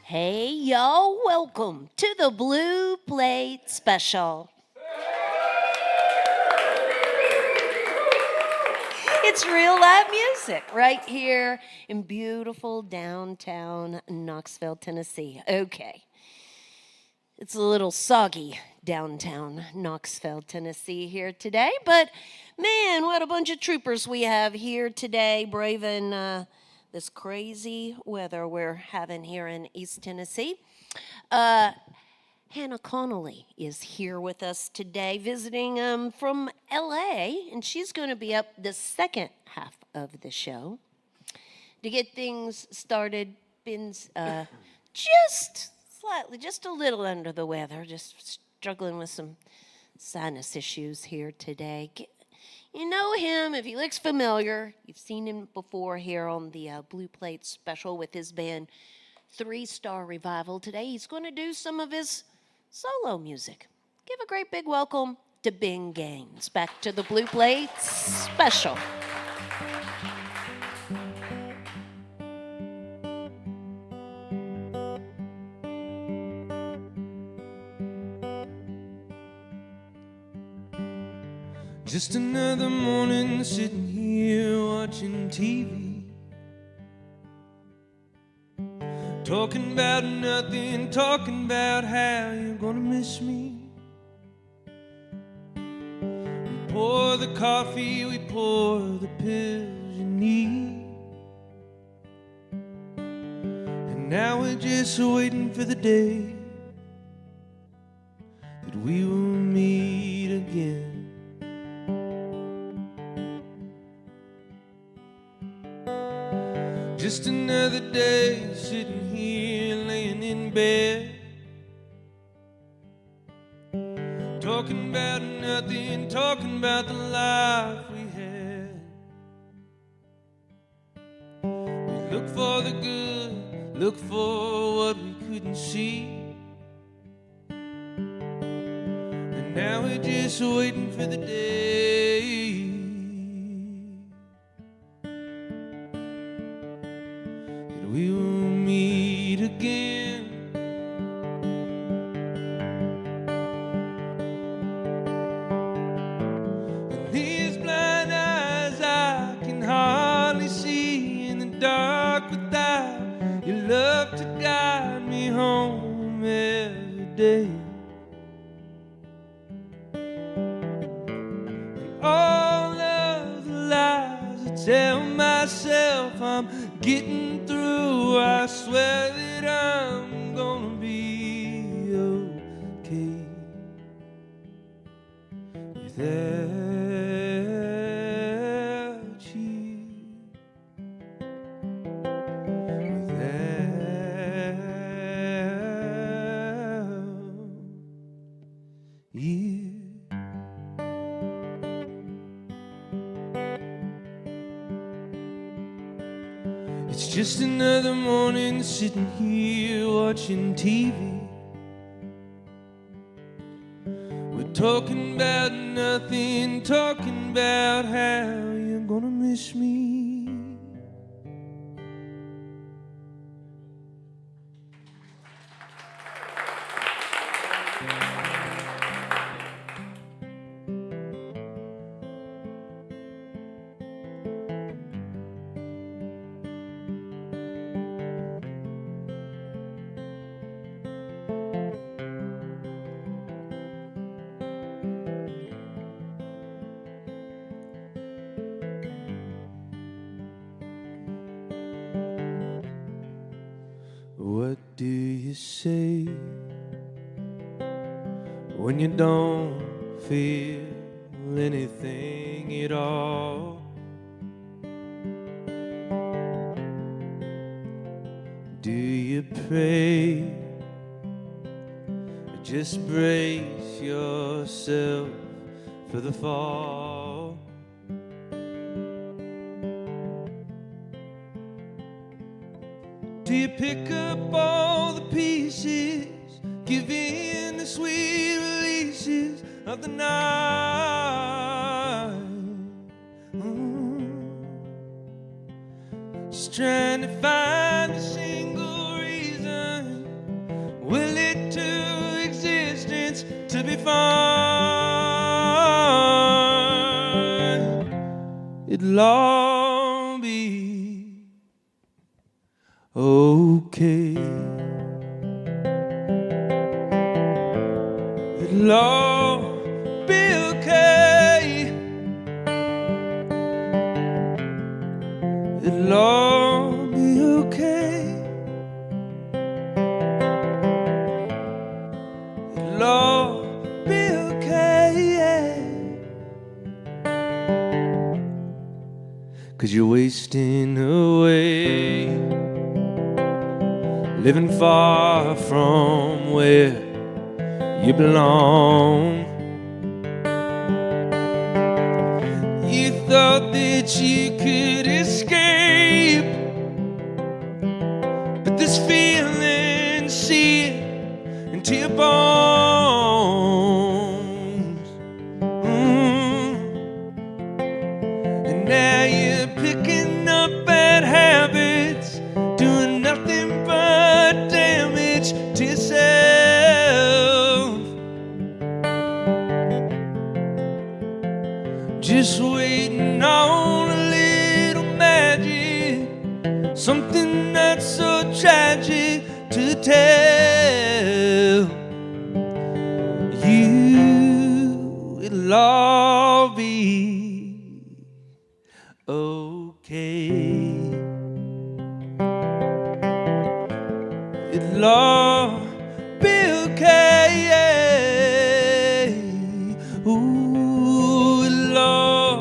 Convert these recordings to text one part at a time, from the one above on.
Hey, y'all, welcome to the Blue Plate Special. It's real live music right here in beautiful downtown Knoxville, Tennessee. Okay. It's a little soggy downtown Knoxville, Tennessee here today, but man, what a bunch of troopers we have here today braving this crazy weather we're having here in East Tennessee. Hannah Connolly is here with us today, visiting from LA, and she's going to be up the second half of the show. To get things started, Ben's just slightly, just a little under the weather, just struggling with some sinus issues here today. You know him, if he looks familiar, you've seen him before here on the Blue Plate Special with his band 3-Star Revival. Today he's going to do some of his solo music. Give a great big welcome to Ben Gaines. Back to the Blue Plate Special. Just another morning sitting here watching TV, talking about nothing, talking about how you're gonna miss me. We pour the coffee, we pour the pills you need, and now we're just waiting for the day that we will meet again. Just another day sitting here laying in bed, talking about nothing, talking about the life we had. We look for the good, look for what we couldn't see, and now we're just waiting for the day we will meet again. In these blind eyes I can hardly see in the dark without your love to guide me home every day. And all of the lies I tell myself I'm getting through, I swear that I'm gonna be okay without you, without you. It's just another morning sitting here watching TV. We're talking about nothing, talking about how you're gonna miss me. What do you say when you don't feel anything at all? Do you pray or just brace yourself for the fall? Do you pick up all the pieces, give in to sweet releases of the night? Just trying to find a single reason fine. It'll all be okay. It'll all be okay. It'll all be okay. It'll all be okay, yeah. 'Cause you're wasting away, living far from where you belong. You thought that you could escape, but this feeling seared into your bones. And now you're picking up bad habits, doing nothing but damage to yourself. Just waiting on a little magic, something not so tragic to tell you. It'll all be okay. It'll all be okay, yeah. Ooh, it'll all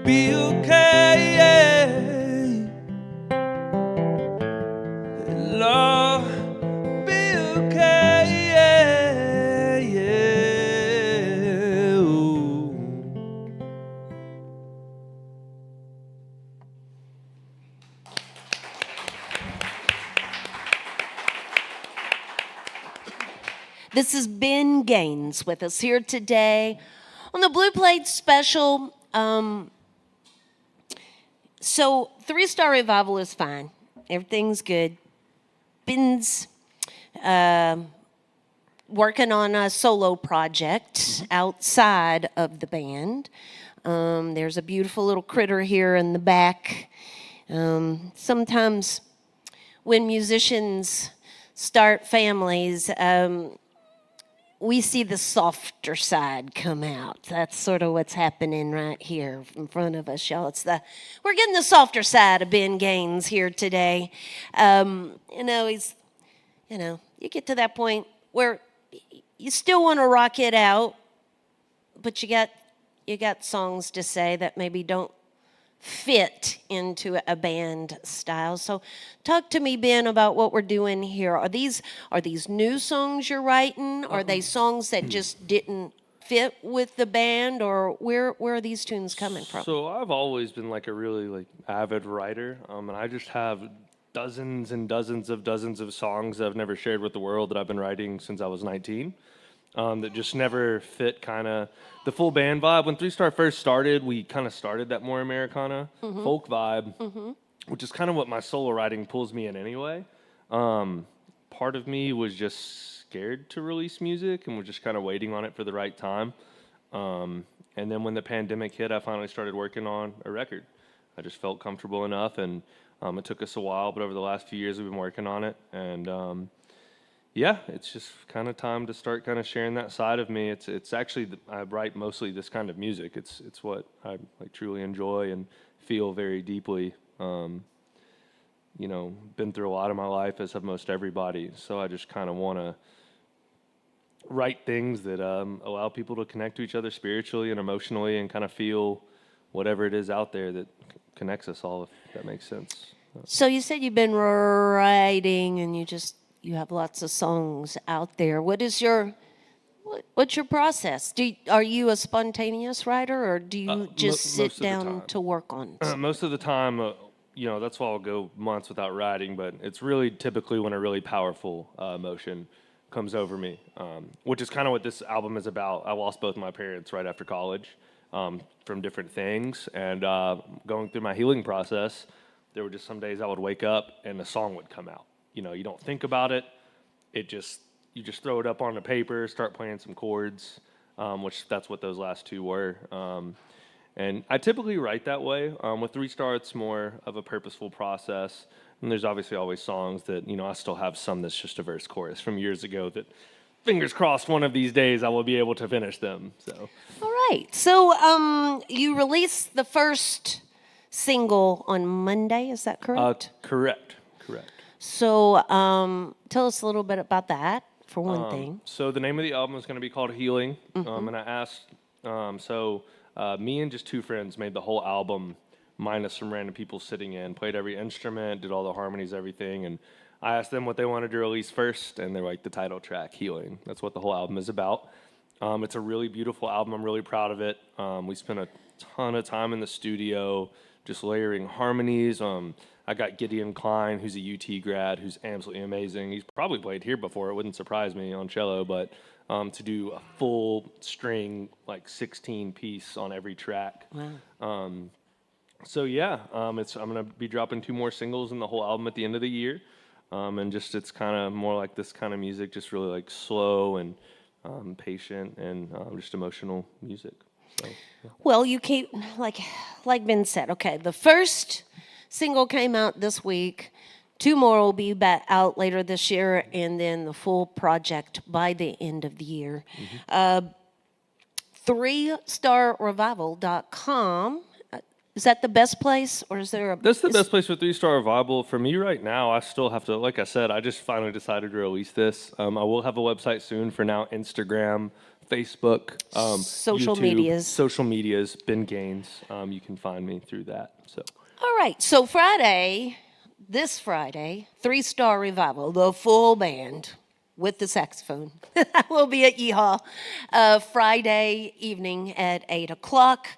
be okay, yeah. It'll all be okay, yeah, yeah. Ooh. This is Ben Gaines with us here today on the Blue Plate Special. So, Three Star Revival is fine. Everything's good. Ben's working on a solo project outside of the band. There's a beautiful little critter here in the back. Sometimes when musicians start families, we see the softer side come out. That's sort of what's happening right here in front of us, y'all. We're getting the softer side of Ben Gaines here today. You get to that point where you still want to rock it out, but you got songs to say that maybe don't fit into a band style. So talk to me, Ben, about what we're doing here. Are these new songs you're writing? Are they songs that just didn't fit with the band, or where are these tunes coming from? So I've always been like a really avid writer, and I just have dozens and dozens of songs that I've never shared with the world that I've been writing since I was 19. That just never fit kind of the full band vibe. When Three Star first started, we kind of started that more Americana folk vibe, which is kind of what my solo writing pulls me in anyway. Part of me was just scared to release music and was just kind of waiting on it for the right time. And then when the pandemic hit, I finally started working on a record. I just felt comfortable enough, and it took us a while, but over the last few years we've been working on it. And yeah, it's just kind of time to start kind of sharing that side of me. It's actually I write mostly this kind of music. It's what I truly enjoy and feel very deeply. Been through a lot of my life, as have most everybody. So I just kind of want to write things that allow people to connect to each other spiritually and emotionally, and kind of feel whatever it is out there that connects us all, if that makes sense. So you said you've been writing, and you have lots of songs out there. What's your process? Are you a spontaneous writer, or do you just sit down to work on something? Most of the time, that's why I'll go months without writing, but it's really typically when a really powerful emotion comes over me, which is kind of what this album is about. I lost both my parents right after college from different things, and going through my healing process, there were just some days I would wake up and a song would come out. You don't think about it. You just throw it up on the paper, start playing some chords, which that's what those last two were. And I typically write that way. With Three Star, it's more of a purposeful process. And there's obviously always songs that, I still have some that's just a verse chorus from years ago that, fingers crossed, one of these days I will be able to finish them. So. All right. So you released the first single on Monday, is that correct? Correct. So tell us a little bit about that, for one thing. So the name of the album is going to be called Healing. And I asked, me and just two friends made the whole album, minus some random people sitting in, played every instrument, did all the harmonies, everything. And I asked them what they wanted to release first, and they're like, the title track, Healing. That's what the whole album is about. It's a really beautiful album. I'm really proud of it. We spent a ton of time in the studio just layering harmonies. I got Gideon Klein, who's a UT grad, who's absolutely amazing. He's probably played here before. It wouldn't surprise me on cello, but to do a full string, like 16-piece on every track. Wow. So yeah, I'm gonna be dropping 2 more singles in the whole album at the end of the year, and just it's kind of more like this kind of music, just really like slow and patient and just emotional music. So, yeah. Well, you keep like Ben said. Okay, the first single came out this week. 2 more will be out later this year, and then the full project by the end of the year. 3starrevival.com. Is that the best place, or is there a... That's the best place for 3 Star Revival. For me right now, I still have to, like I said, I just finally decided to release this. I will have a website soon. For now, Instagram, Facebook, Social YouTube, social medias, Ben Gaines. You can find me through that. So. All right, so this Friday, 3 Star Revival, the full band with the saxophone, will be at Yeehaw Friday evening at 8 o'clock.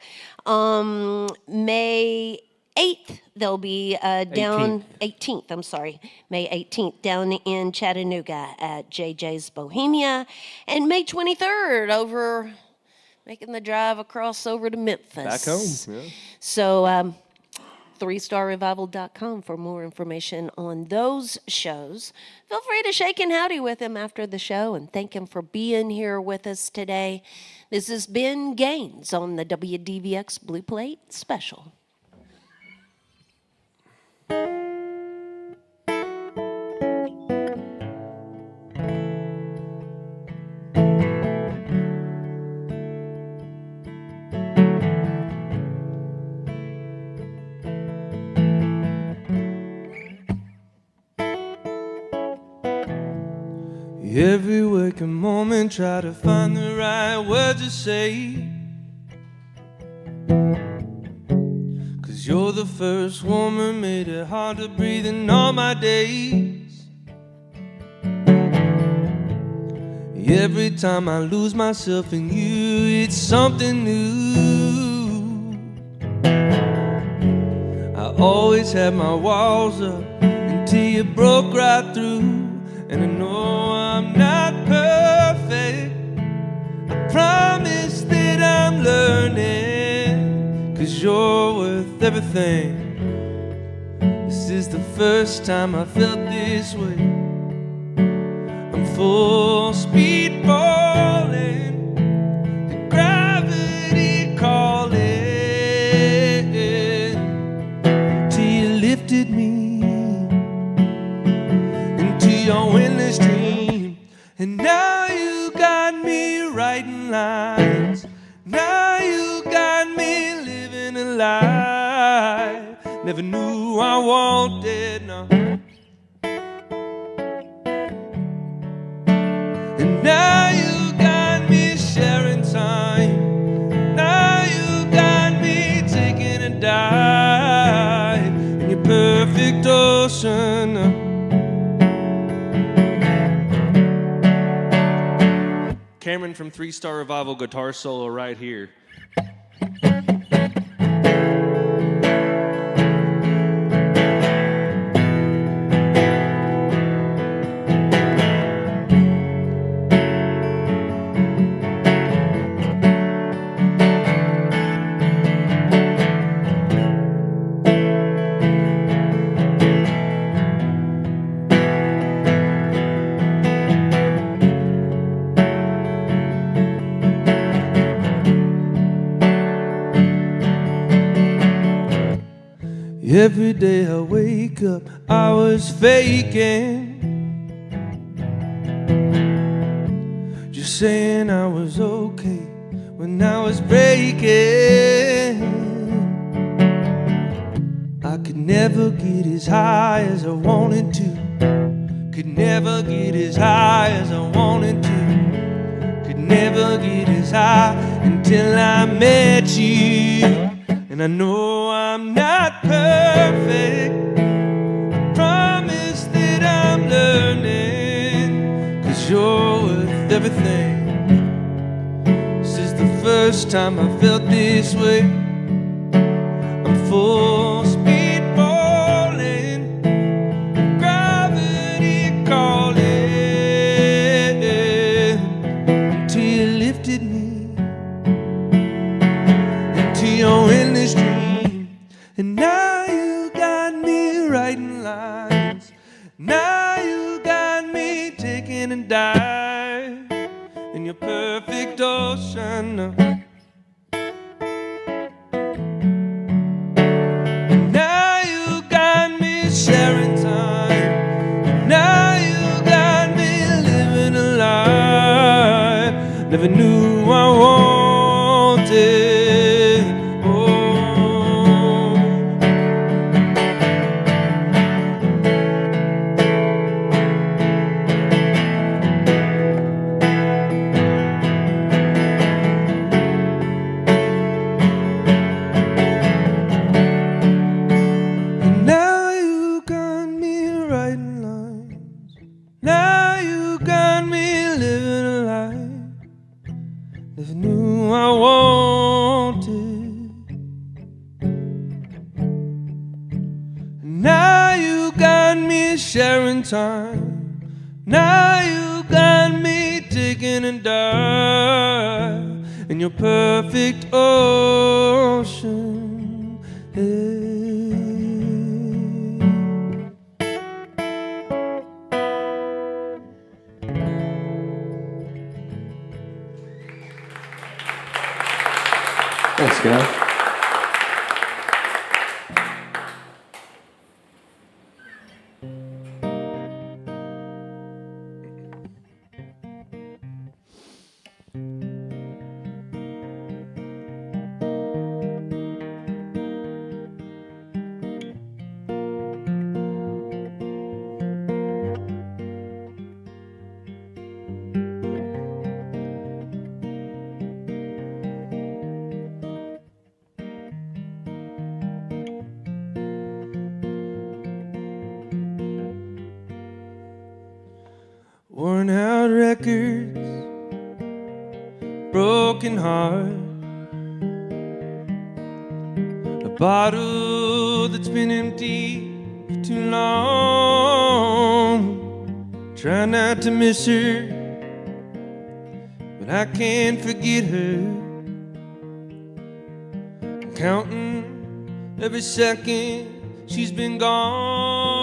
May 8th, they'll be down... 18th, I'm sorry. May 18th, down in Chattanooga at JJ's Bohemia. And May 23rd, making the drive across over to Memphis. Back home, yeah. So... 3starrevival.com for more information on those shows. Feel free to shake and howdy with him after the show and thank him for being here with us today. This is Ben Gaines on the WDVX Blue Plate Special. Every waking moment, try to find the right words to say. 'Cause you're the first woman, made it hard to breathe in all my days. Every time I lose myself in you, it's something new. I always had my walls up until you broke right through. And I know I'm not perfect. I promise that I'm learning. 'Cause you're worth everything. This is the first time I felt this way. I'm full speed falling, the gravity calling, till you lifted me your endless dream. And now you got me writing lines. Now you got me living a life never knew I wanted, no. And now you got me sharing time. Now you got me taking a dive in your perfect ocean. Cameron from 3 Star Revival guitar solo right here. Every day I wake up, I was faking, just saying I was okay when I was breaking. I could never get as high as I wanted to, could never get as high as I wanted to, could never get as high until I met you. And I know I'm not perfect, I promise that I'm learning, 'cause you're worth everything. This is the first time I felt this way. I'm full speed falling, gravity calling, until you lifted me into your endless dream. And now you got me writing lines, now you got me taking a dive in your perfect ocean. Now you got me sharing time, now you got me living a life never knew I wanted. Now you got me living a life never knew I wanted. Now you got me sharing time, now you got me taking a dive in your perfect ocean. Hey. Thanks, guys. Worn out records, broken heart, a bottle that's been empty for too long. Try not to miss her, but I can't forget her. I'm counting every second she's been gone.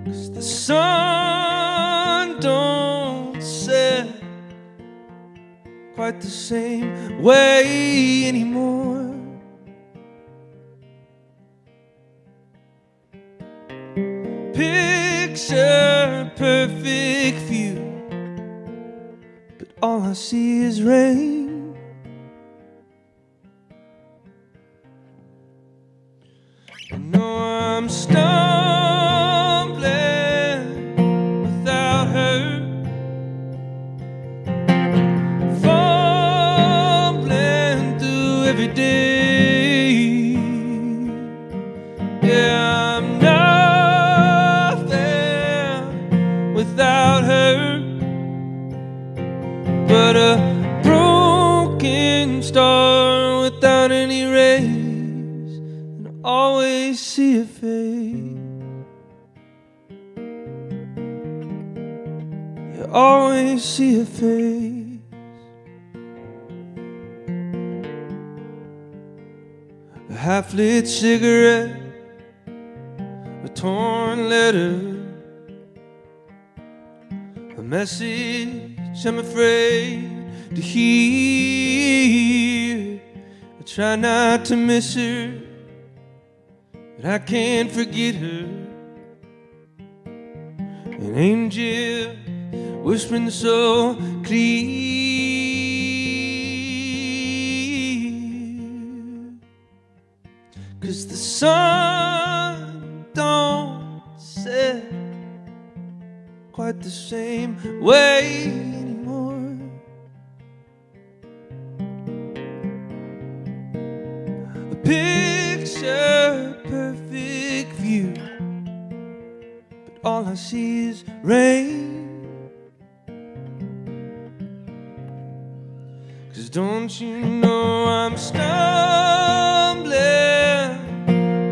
'Cause the sun don't set quite the same way anymore. Picture perfect view, but all I see is rain. I know I'm stumbling without her, fumbling through every day. Yeah, I'm nothing without her, but a broken star without any rays, and I always see a fade. You always see a face. A half-lit cigarette, a torn letter, a message I'm afraid to hear. try not to miss her, but I can't forget her. An angel whispering so clear, 'cause the sun don't set quite the same way anymore. A picture perfect view, but all I see is rain. 'Cause don't you know I'm stumbling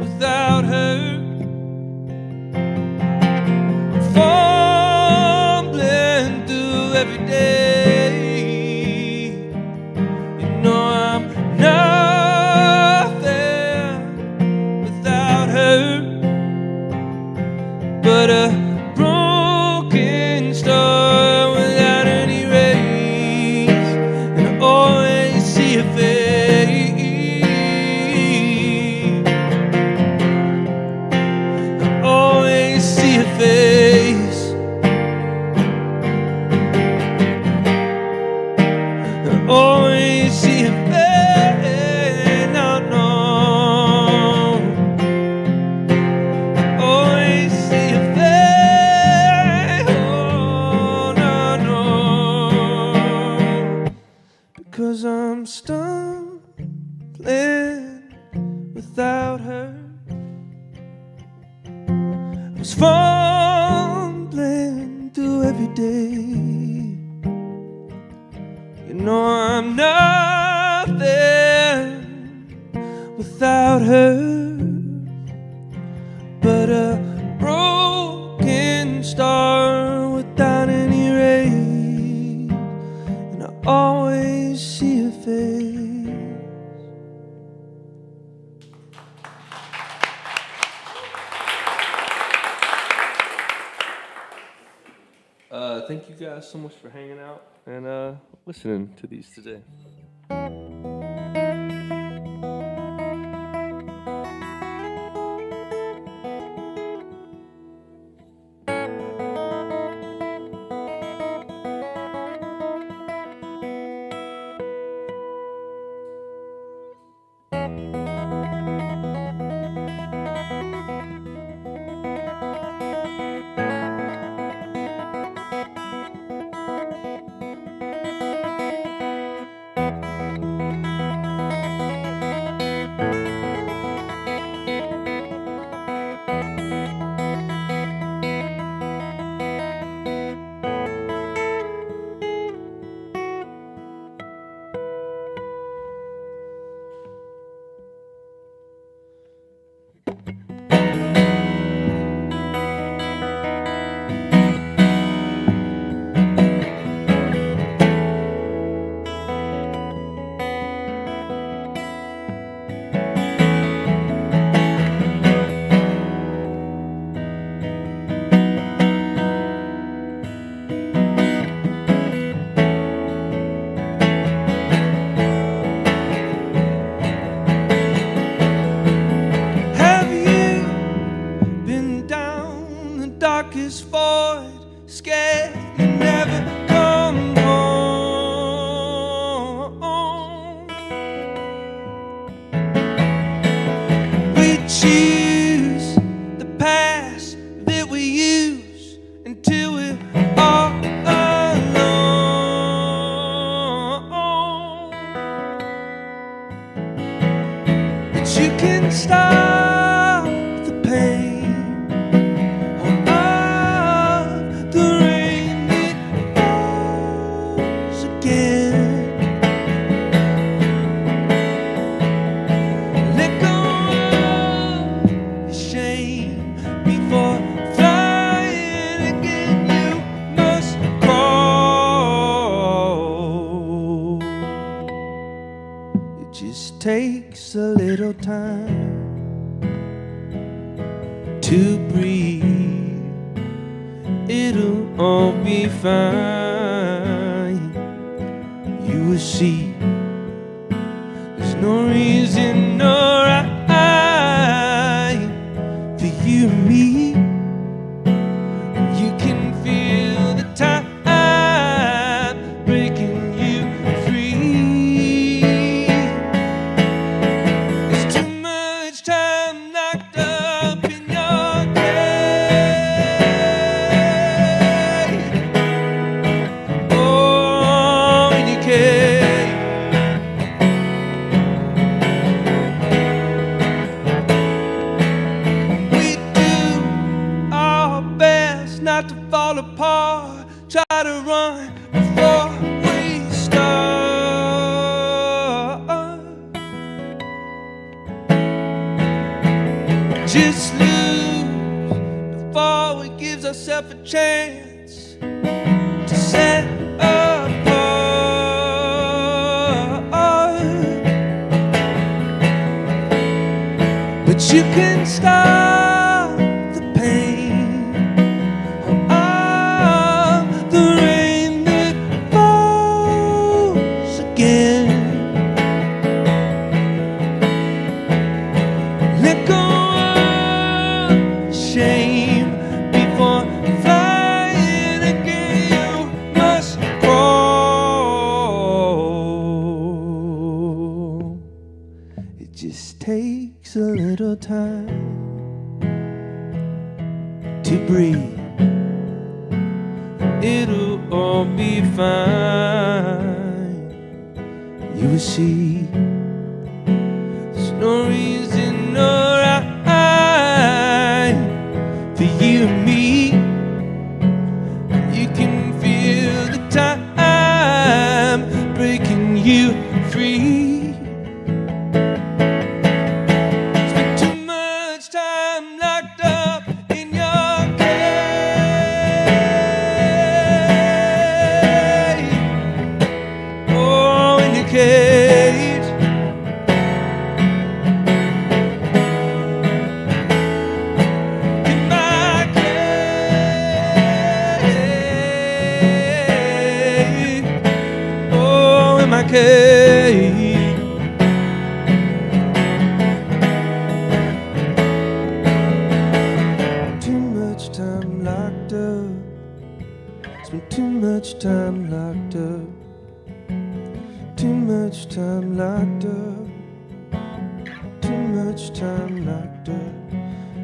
without her, fumbling through every day. You know I'm nothing without her, but a broken star without any rays, and I always see a face. I always see a face. I always see a face. No, no. Always see a face. Oh, no, no. Because I'm stumbling without her. I was fumbling through every day. You know I'm nothing without her, but a broken star without any rays, and I always see a face. Thank you guys so much for hanging out and listening to these today. Have you been down the darkest void, scared you never come home? We choose the past that we use until we're all alone. But you can stop the pain of the rain that falls again. Let go of the shame before flying again. You must crawl. It just takes a little time to breathe. It'll all be fine. You will see there's no reason or rhyme for you and me. You can feel the time breaking you free. There's too much time locked up in your cage. Oh, in your cage. We do our best not to fall apart. Try to run before we start. Just lose before we give ourselves a chance to set apart. But you can stop the pain of the rain that falls again. Let go of shame before flying again. You must crawl. It just takes a little time to breathe. It'll all be fine. You will see. There's no reason or rhyme for you and me. You can feel the time breaking you free. Spend too much time locked up in your cage. Oh, in your cage. In my cage. Oh, in my cage. Too much time locked up. Spent too much time locked up. Too much time locked up. Too much time locked up.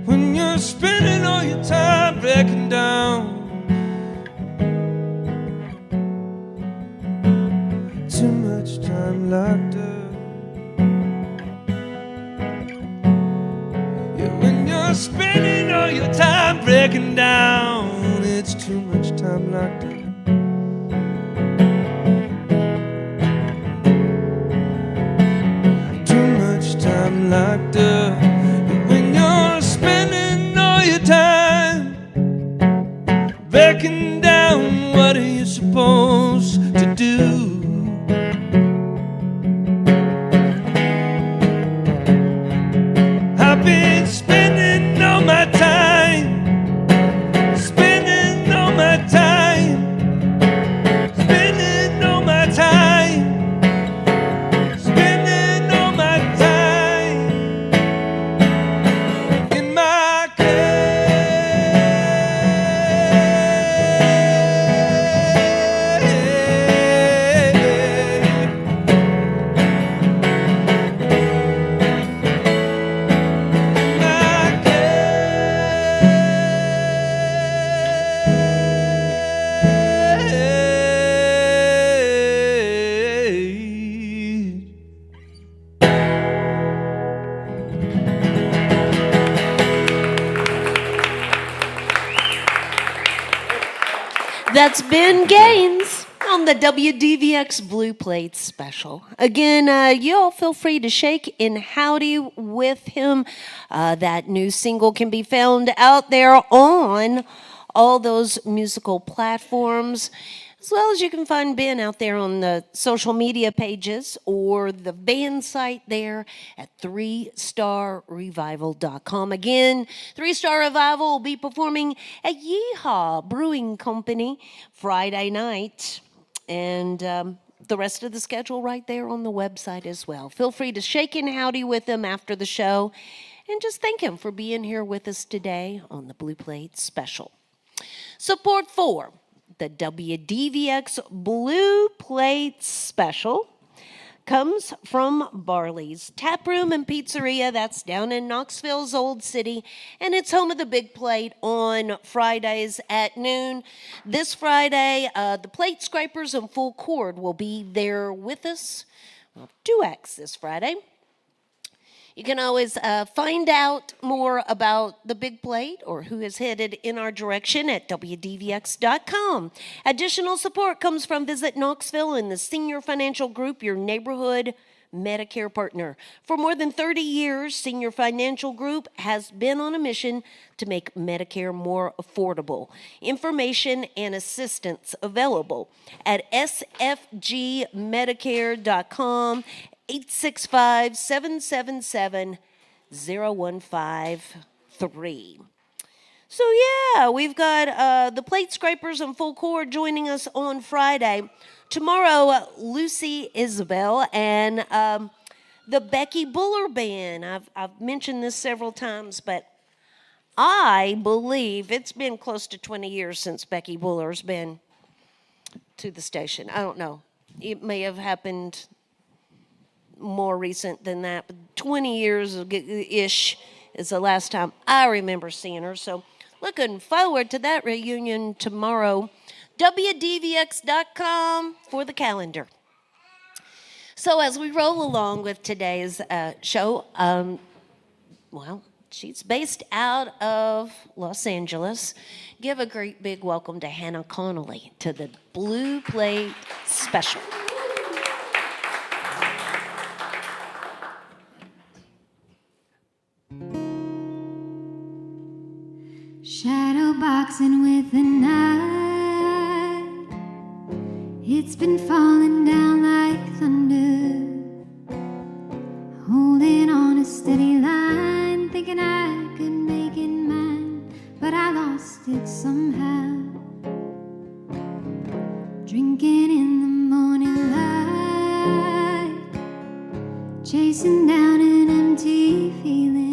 When you're spending all your time breaking down. Too much time locked up. Yeah, when you're spending all your time breaking down, it's too much time locked up. Too much time locked up. And when you're spending all your time breaking down, what are you supposed to do? I've been spending all my time, spending all my time, spending all my time, spending all my time in my That's Ben Gaines on the WDVX Blue Plate special. Again, you all feel free to shake in howdy with him. That new single can be found out there on all those musical platforms, as well as you can find Ben out there on the social media pages or the band site there at 3starrevival.com. Again, 3-Star Revival will be performing at Yeehaw Brewing Company Friday night. And the rest of the schedule right there on the website as well. Feel free to shake and howdy with him after the show and just thank him for being here with us today on the Blue Plate Special. Support for the WDVX Blue Plate Special comes from Barley's Taproom and Pizzeria. That's down in Knoxville's Old City, and it's home of the Big Plate on Fridays at noon. This Friday, the Plate Scrapers and Full Chord will be there with us. Well, 2X this Friday. You can always find out more about the Big Plate or who is headed in our direction at WDVX.com. Additional support comes from Visit Knoxville and the Senior Financial Group, your neighborhood Medicare partner. For more than 30 years, Senior Financial Group has been on a mission to make Medicare more affordable. Information and assistance available at sfgmedicare.com. 865-777-0153. So yeah, we've got the Plate Scrapers and Full Chord joining us on Friday. Tomorrow, Lucy Isabel and the Becky Buller Band. I've mentioned this several times, but I believe it's been close to 20 years since Becky Buller's been to the station. I don't know. It may have happened more recent than that, but 20 years-ish is the last time I remember seeing her. So looking forward to that reunion tomorrow. WDVX.com for the calendar. So as we roll along with today's show, well, she's based out of Los Angeles. Give a great big welcome to Hannah Connolly to the Blue Plate Special. Shadow boxing with the night. It's been falling down like thunder. Holding on a steady line, thinking I could make it mine, but I lost it somehow. Drinking in the morning light, chasing down an empty feeling.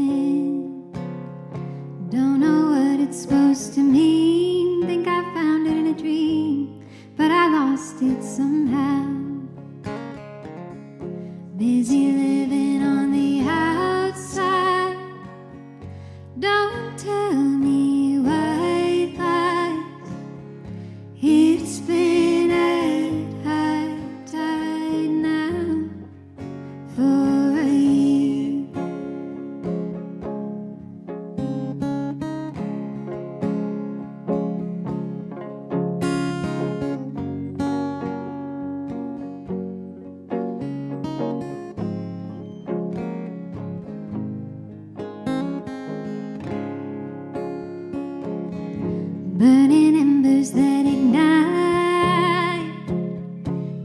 Don't know what it's supposed to mean. Think I found it in a dream, but I lost it somehow. Busy living on the outside. Don't tell me white lies. It's been at high tide now for a year. Burning embers that ignite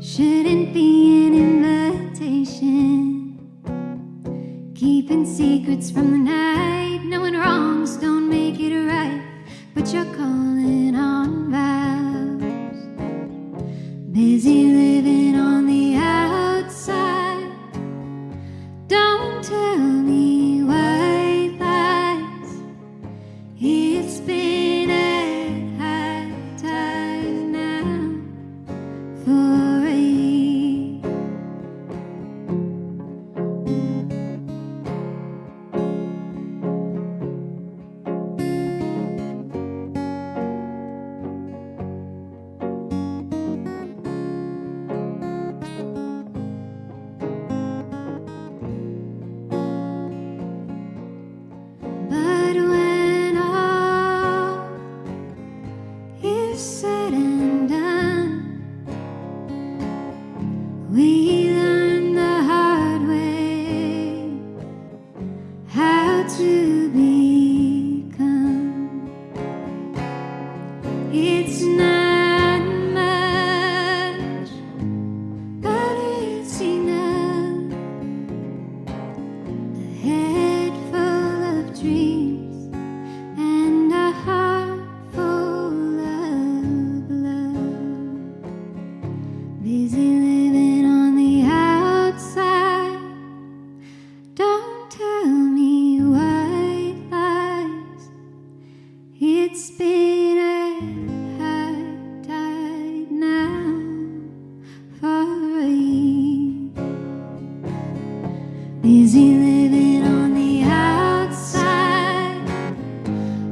shouldn't be an invitation. Keeping secrets from the night, knowing wrongs don't make it right, but you're calling on vows. Busy living on the outside. Don't tell me white lies. It's been at high tide now for a year. But when all is said and done, we learn the hard way how to become. It's not much, but it's enough. A head full of dreams and a heart full of love. Busy living busy living on the outside.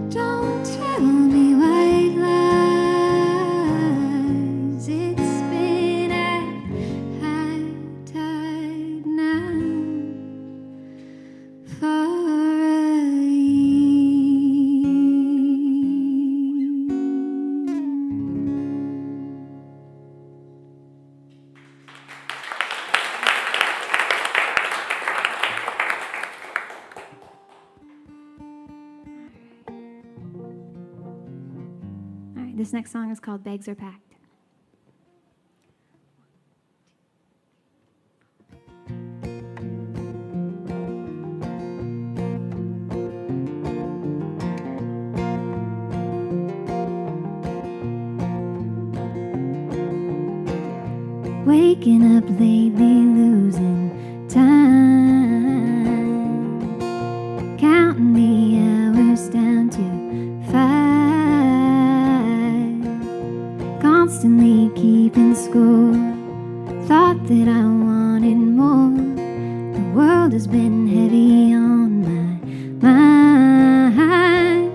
Don't tell me white lies. It's been at high tide now for a year. All right, this next song is called Bags Are Packed. Waking up lately, losing time, counting the hours down to 5, constantly keeping score. Thought that I wanted more. The world has been heavy on my mind.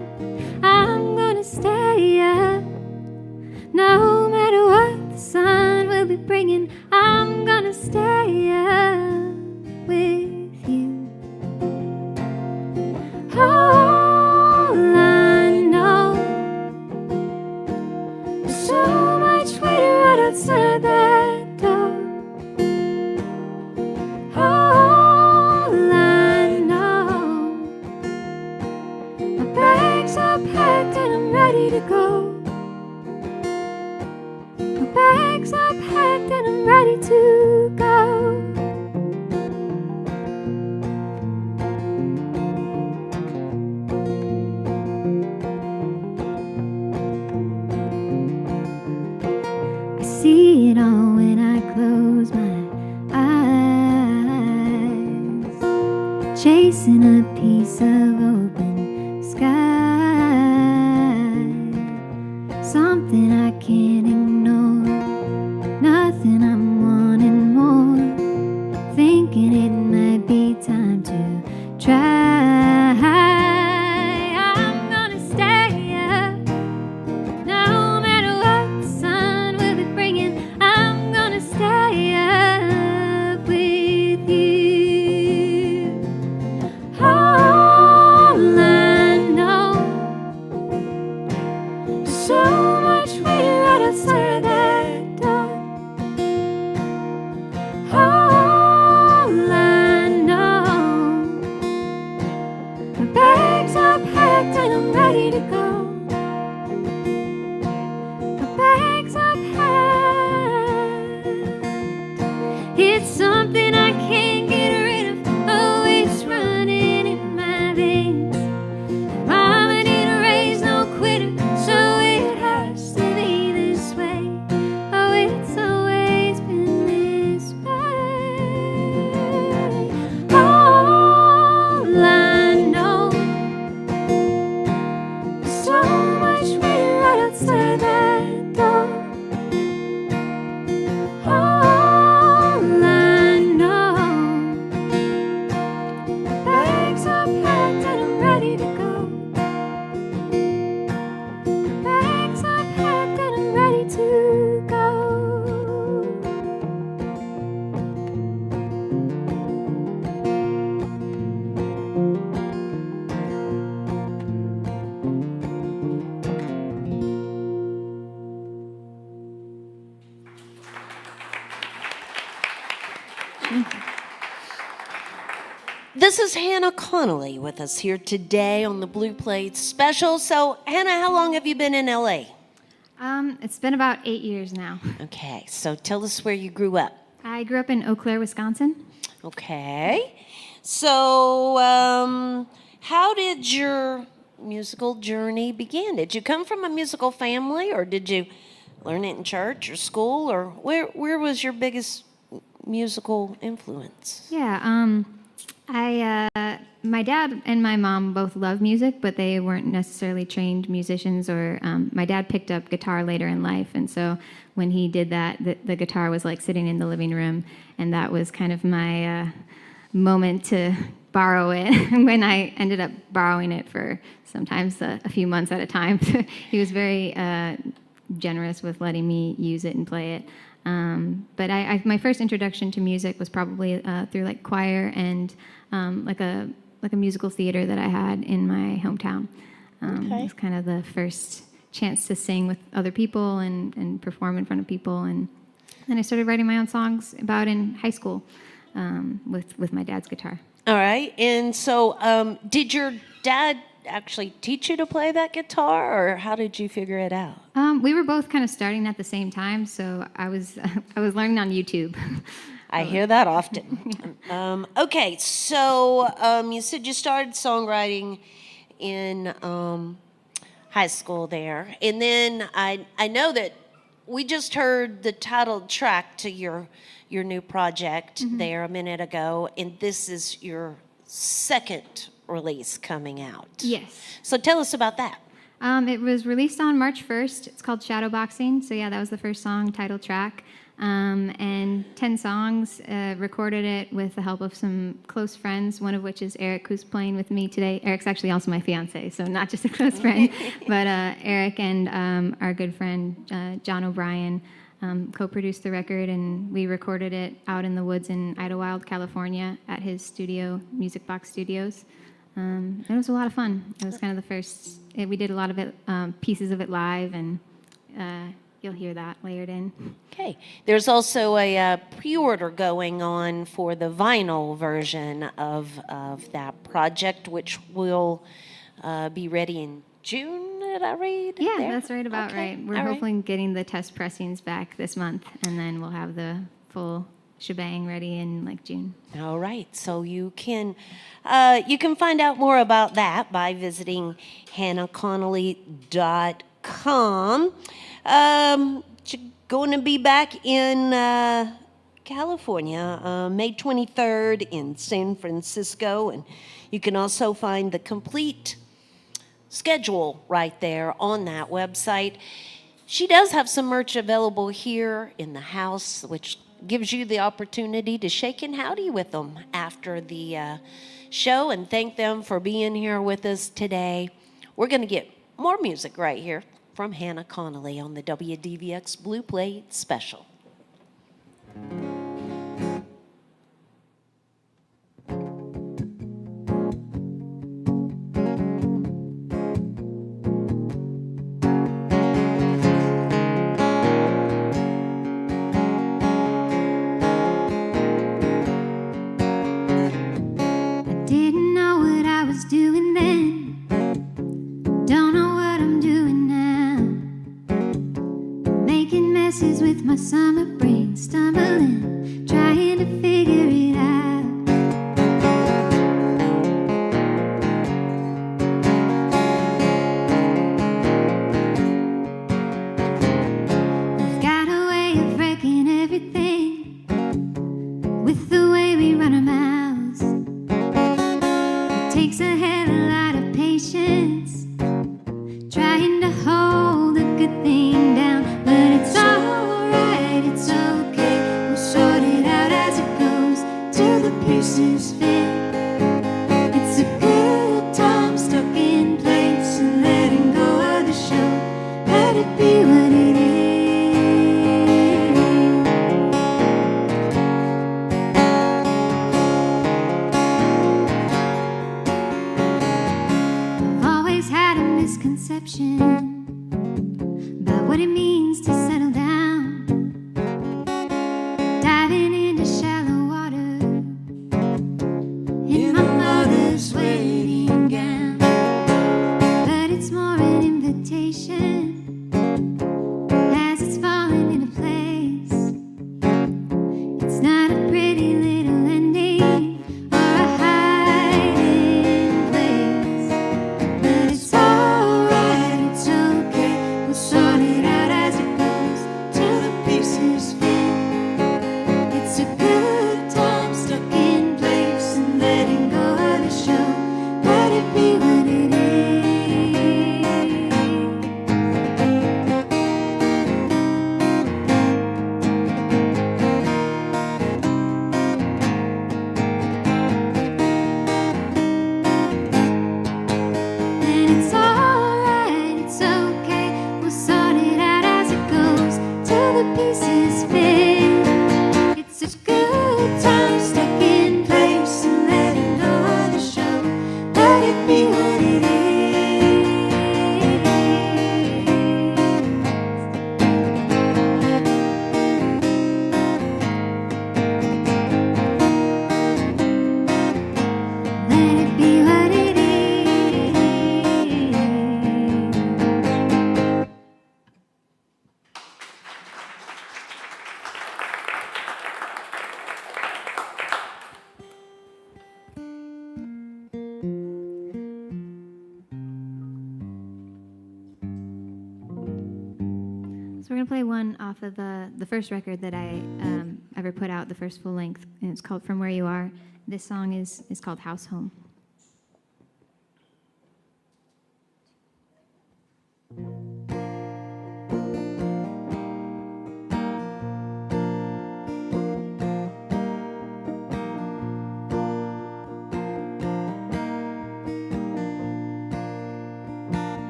I'm gonna stay up, no matter what the sun will be bringing. I'm gonna stay up with you. All I know, there's so much waiting right outside that door. All I know, my bags are packed and I'm ready to go. My bags are packed and I'm ready to go. I see it all when I close my eyes, chasing a piece of open sky, something I can't ignore, nothing I'm wanting more, thinking it might be time to try. I'm gonna stay up, no matter what the sun will be bringing. I'm gonna stay up with you. All I know, there's so much waiting right outside that door. All I know, my bags are packed and I'm ready to go. My bags are packed. It's something I can't get rid of. Oh, it's running in my veins. Mama didn't raise no quitter, so it has to be this way. Oh, it's always been this way. All I know, there's so much waiting right outside that door. All I know, my bags are packed and I'm ready to go. My bags are packed and I'm ready to go. This is Hannah Connolly with us here today on the Blue Plate Special. So, Hannah, how long have you been in LA? It's been about 8 years now. Okay, so tell us where you grew up. I grew up in Eau Claire, Wisconsin. Okay. So, how did your musical journey begin? Did you come from a musical family, or did you learn it in church or school, or where was your biggest musical influence? Yeah, my dad and my mom both love music, but they weren't necessarily trained musicians. Or my dad picked up guitar later in life, and so when he did that, the guitar was like sitting in the living room, and that was kind of my moment to borrow it when I ended up borrowing it for sometimes a few months at a time. He was very generous with letting me use it and play it. But my first introduction to music was probably through like choir and like a musical theater that I had in my hometown. It was kind of the first chance to sing with other people and perform in front of people. And then I started writing my own songs about in high school with my dad's guitar. All right. And so did your dad actually teach you to play that guitar, or how did you figure it out? We were both kind of starting at the same time, so I was learning on YouTube. I hear that often. Okay, so you said you started songwriting in high school there, and then I know that we just heard the title track to your new project there a minute ago, and this is your second release coming out. Yes. So tell us about that. It was released on March 1st. It's called Shadowboxing. So yeah, that was the first song, title track. And 10 songs, recorded it with the help of some close friends, one of which is Eric, who's playing with me today. Eric's actually also my fiance, so not just a close friend, but Eric and our good friend, John O'Brien, co-produced the record, and we recorded it out in the woods in Idlewild, California at his studio, Music Box Studios. It was a lot of fun. It was kind of the first, we did a lot of it, pieces of it live, and you'll hear that layered in. Okay. There's also a pre-order going on for the vinyl version of that project, which will be ready in June, did I read? Yeah, there? that's right about Okay. right. We're All right. hopefully getting the test pressings back this month, and then we'll have the full shebang ready in like June. All right, so you can find out more about that by visiting hannahconnolly.com. She's going to be back in California, May 23rd in San Francisco, and you can also find the complete schedule right there on that website. She does have some merch available here in the house, which gives you the opportunity to shake and howdy with them after the show and thank them for being here with us today. We're going to get more music right here from Hannah Connolly on the WDVX Blue Plate Special. Didn't know what I was doing then. Don't know what I'm doing now. Making messes with my summer brain, stumbling, trying to figure it out. We've got a way of wrecking everything with the way we run our mouths. It takes a hell of a lot of patience trying to hold a good thing down, but it's alright, it's okay. We'll sort it out as it goes. play one off of the first record that I ever put out, the first full length, and it's called From Where You Are. This song is called House Home.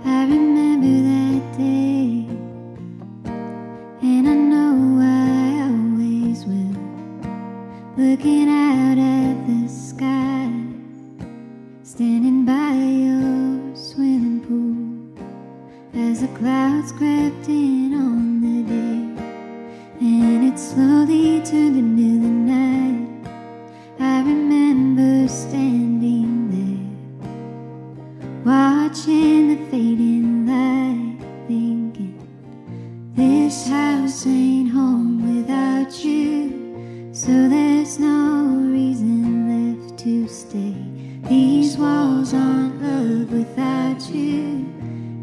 I remember that day, and I know I always will. Looking out at the sky, standing by your swimming pool, as the clouds crept in on the day, and it slowly turned into the night. I remember standing there, watching the fading light, thinking, this house ain't home without you, so there's no reason left to stay. These walls aren't love without you,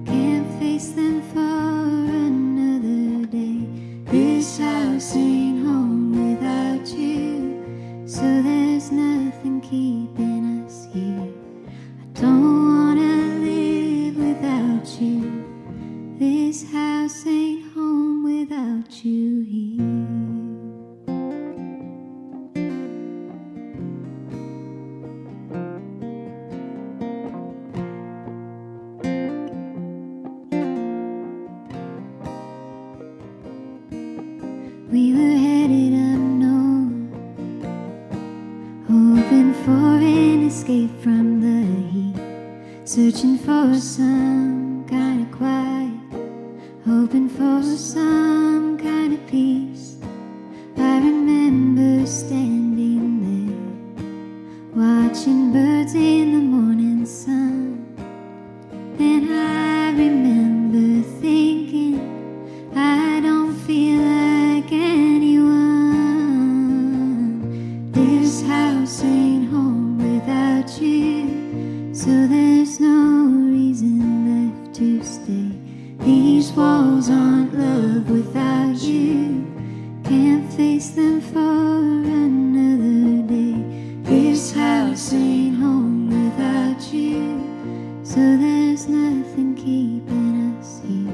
can't face them for another day. This house ain't home without you, so there's nothing keeping us here. I don't wanna live without you. This house ain't home without you here. We were headed up north, hoping for an escape from the heat, searching for some kind of quiet, hoping for some kind of peace. I remember standing there, watching birds in the morning sun, and I remember thinking, I don't feel like anyone. This house ain't home without you, so there's no reason left to stay. These walls aren't love without you, can't face them for another day. This house ain't home without you, so there's nothing keeping us here.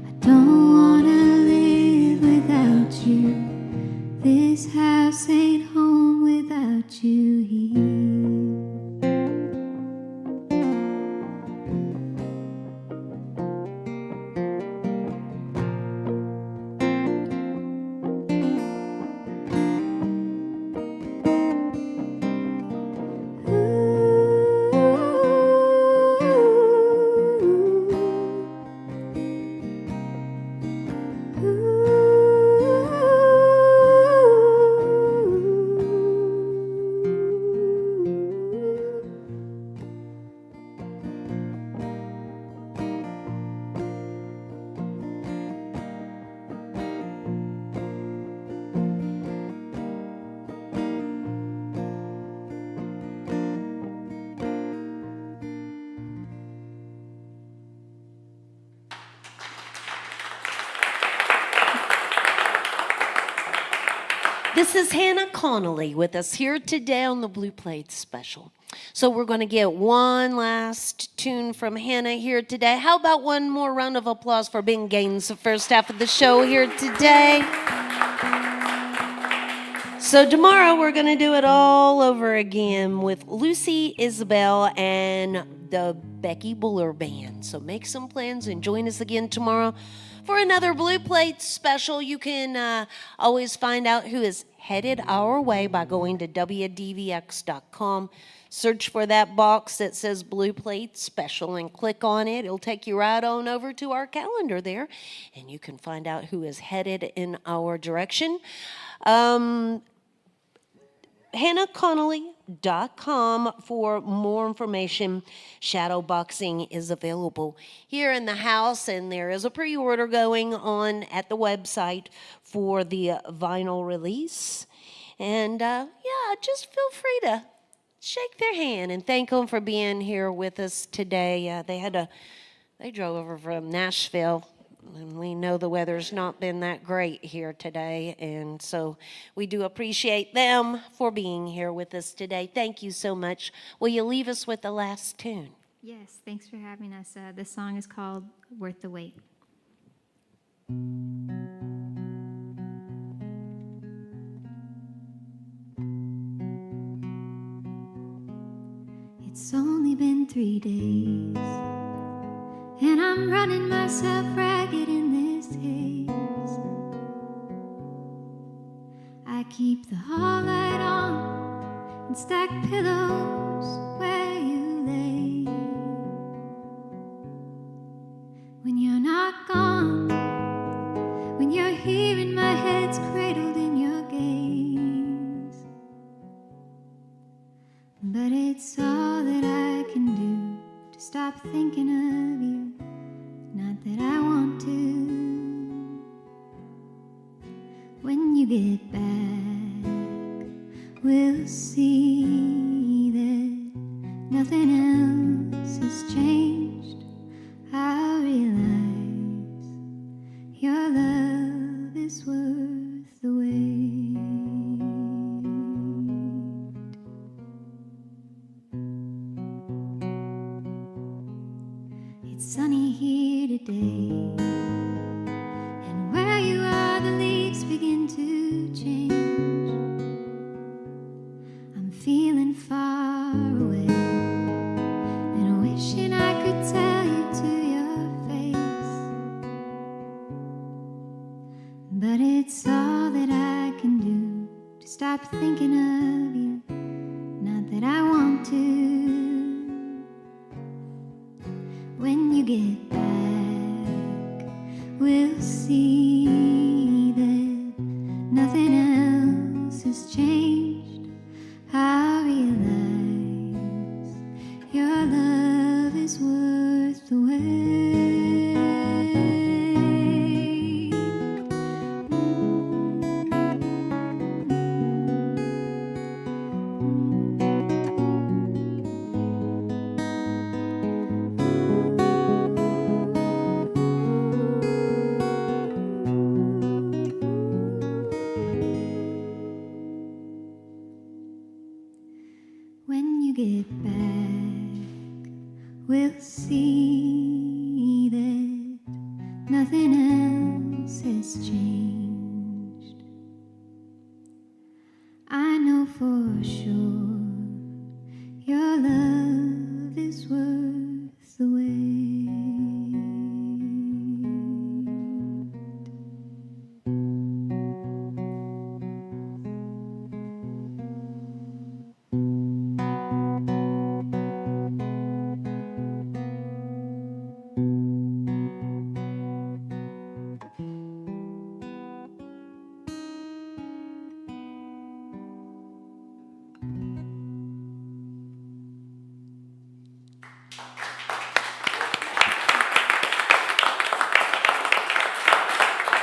I don't wanna live without you. This house ain't home without you here. This is Hannah Connolly with us here today on the Blue Plate Special. So we're going to get one last tune from Hannah here today. How about one more round of applause for Ben Gaines, the first half of the show here today? So tomorrow we're going to do it all over again with Lucy Isabel and the Becky Buller Band. So make some plans and join us again tomorrow for another Blue Plate Special. You can always find out who is headed our way by going to WDVX.com. Search for that box that says Blue Plate Special and click on it. It'll take you right on over to our calendar there, and you can find out who is headed in our direction. HannahConnolly.com for more information. Shadowboxing is available here in the house, and there is a pre-order going on at the website for the vinyl release. And just feel free to shake their hand and thank them for being here with us today. They drove over from Nashville And we know the weather's not been that great here today, and so we do appreciate them for being here with us today. Thank you so much. Will you leave us with the last tune? Yes, thanks for having us. This song is called Worth the Wait. It's only been 3 days, and I'm running myself ragged in this haze. I keep the hall light on and stack pillows where you lay. When you're not gone, when you're here and my head's cradled in your gaze. But it's all that I can do to stop thinking of you. Not that I want to. When you get back, we'll see that nothing else has changed. I realize your love is worth the wait. It's sunny here today, and where you are the leaves begin to change. I'm feeling far away and wishing I could tell you to your face. But it's all that I can do to stop thinking of you. Not that I want to. When you get back, we'll see that nothing else has changed. I realize your love is worth the wait. When you get back, we'll see that nothing else has changed. I know for sure your love is worth the wait.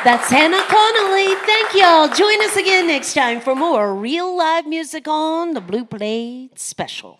That's Hannah Connolly. Thank y'all. Join us again next time for more real live music on the Blue Plate Special.